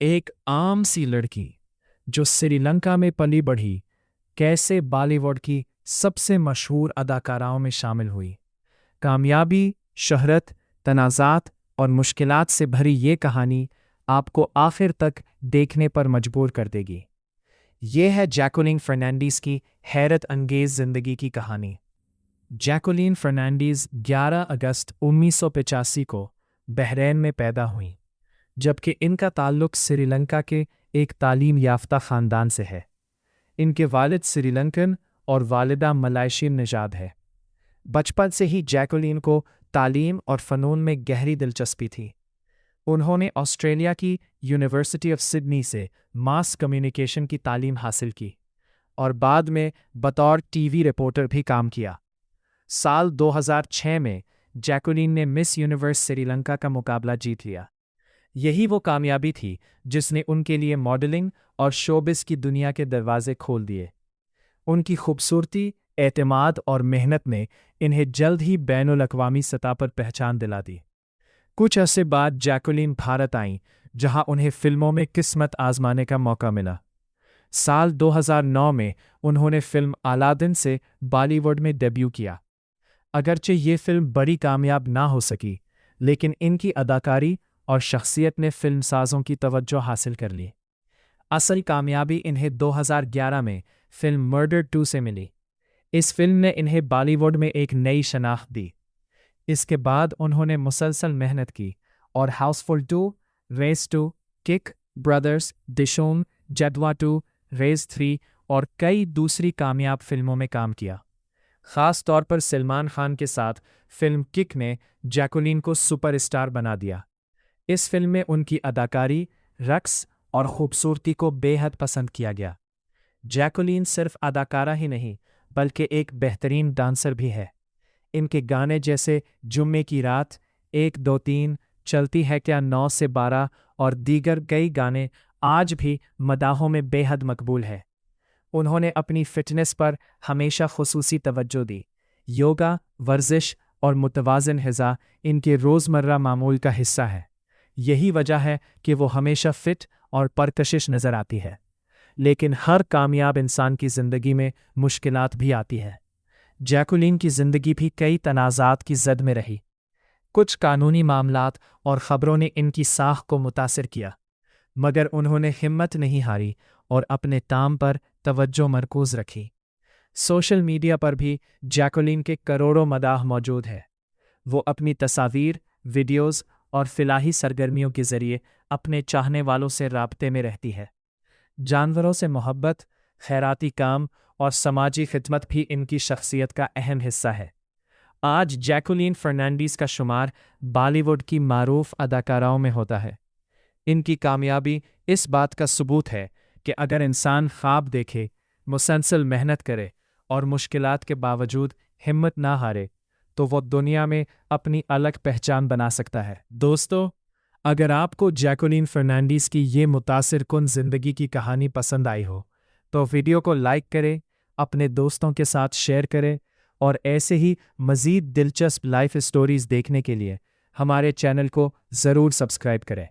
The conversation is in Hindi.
एक आम सी लड़की जो श्रीलंका में पली बढ़ी कैसे बॉलीवुड की सबसे मशहूर अदाकाराओं में शामिल हुई। कामयाबी, शहरत, तनाज़ात और मुश्किलात से भरी ये कहानी आपको आखिर तक देखने पर मजबूर कर देगी। ये है जैकुलिन फर्नांडीज़ की हैरत अंगेज़ ज़िंदगी की कहानी। जैकुलिन फर्नांडीज़ 11 अगस्त 1985 को बहरीन में पैदा हुईं, जबकि इनका ताल्लुक श्रीलंका के एक तालीम याफ्ता ख़ानदान से है। इनके वालिद श्रीलंकन और वालिदा मलाइशियन निजाद है। बचपन से ही जैकुलिन को तालीम और फ़नून में गहरी दिलचस्पी थी। उन्होंने ऑस्ट्रेलिया की यूनिवर्सिटी ऑफ सिडनी से मास कम्युनिकेशन की तालीम हासिल की और बाद में बतौर टीवी रिपोर्टर भी काम किया। साल 2006 में जैकुलिन ने मिस यूनिवर्स श्रीलंका का मुकाबला जीत लिया। यही वो कामयाबी थी जिसने उनके लिए मॉडलिंग और शोबिस की दुनिया के दरवाजे खोल दिए। उनकी खूबसूरती, एतमाद और मेहनत ने इन्हें जल्द ही बैनुल अक़वामी सतह पर पहचान दिला दी। कुछ अरसे बाद जैकुलिन भारत आईं, जहां उन्हें फिल्मों में किस्मत आजमाने का मौका मिला। साल 2009 में उन्होंने फिल्म अलादीन से बॉलीवुड में डेब्यू किया। अगरचे ये फिल्म बड़ी कामयाब ना हो सकी, लेकिन इनकी अदाकारी और शख्सियत ने फिल्मसाज़ों की तवज्जो हासिल कर ली। असल कामयाबी इन्हें 2011 में फिल्म मर्डर 2 से मिली। इस फिल्म ने इन्हें बॉलीवुड में एक नई शनाख्त दी। इसके बाद उन्होंने मुसलसल मेहनत की और हाउसफुल 2, रेस 2, किक, ब्रदर्स, दिशोम, जदवा 2, रेस 3 और कई दूसरी कामयाब फिल्मों में काम किया। ख़ास तौर पर सलमान खान के साथ फिल्म किक ने जैकुलिन को सुपरस्टार बना दिया। इस फिल्म में उनकी अदाकारी, रक्स और खूबसूरती को बेहद पसंद किया गया। जैकुलिन सिर्फ अदाकारा ही नहीं, बल्कि एक बेहतरीन डांसर भी है। इनके गाने जैसे जुम्मे की रात, 1, 2, 3, चलती है क्या 9 से 12 और दीगर कई गाने आज भी मदाहों में बेहद मकबूल है। उन्होंने अपनी फ़िटनेस पर हमेशा खुसूसी तवज्जो दी। योगा, वर्जिश और मुतवाज़िन ग़िज़ा इनके रोज़मर्रा मामूल का हिस्सा है। यही वजह है कि वो हमेशा फ़िट और परकशिश नज़र आती है। लेकिन हर कामयाब इंसान की ज़िंदगी में मुश्किलात भी आती है। जैकुलिन की ज़िंदगी भी कई तनाज़ात की ज़द में रही। कुछ कानूनी मामलात और ख़बरों ने इनकी साख को मुतासिर किया, मगर उन्होंने हिम्मत नहीं हारी और अपने काम पर तवज्जो मरकूज़ रखी। सोशल मीडिया पर भी जैकुलिन के करोड़ों मदाह मौजूद है। वो अपनी तस्वीर, वीडियोज़ और फ़िलाही सरगर्मियों के ज़रिए अपने चाहने वालों से राब्ते में रहती है। जानवरों से मोहब्बत, खैराती काम और समाजी खिदमत भी इनकी शख्सियत का अहम हिस्सा है। आज जैकुलिन फर्नांडीज़ का शुमार बॉलीवुड की मारूफ अदाकाराओं में होता है। इनकी कामयाबी इस बात का सबूत है कि अगर इंसान ख्वाब देखे, मुसलसल मेहनत करे और मुश्किलात के बावजूद हिम्मत ना हारे, तो वो दुनिया में अपनी अलग पहचान बना सकता है। दोस्तों, अगर आपको जैकुलिन फर्नांडीज़ की ये मुतासिर कुन ज़िंदगी की कहानी पसंद आई हो, तो वीडियो को लाइक करें, अपने दोस्तों के साथ शेयर करें और ऐसे ही मज़ीद दिलचस्प लाइफ स्टोरीज़ देखने के लिए हमारे चैनल को ज़रूर सब्सक्राइब करें।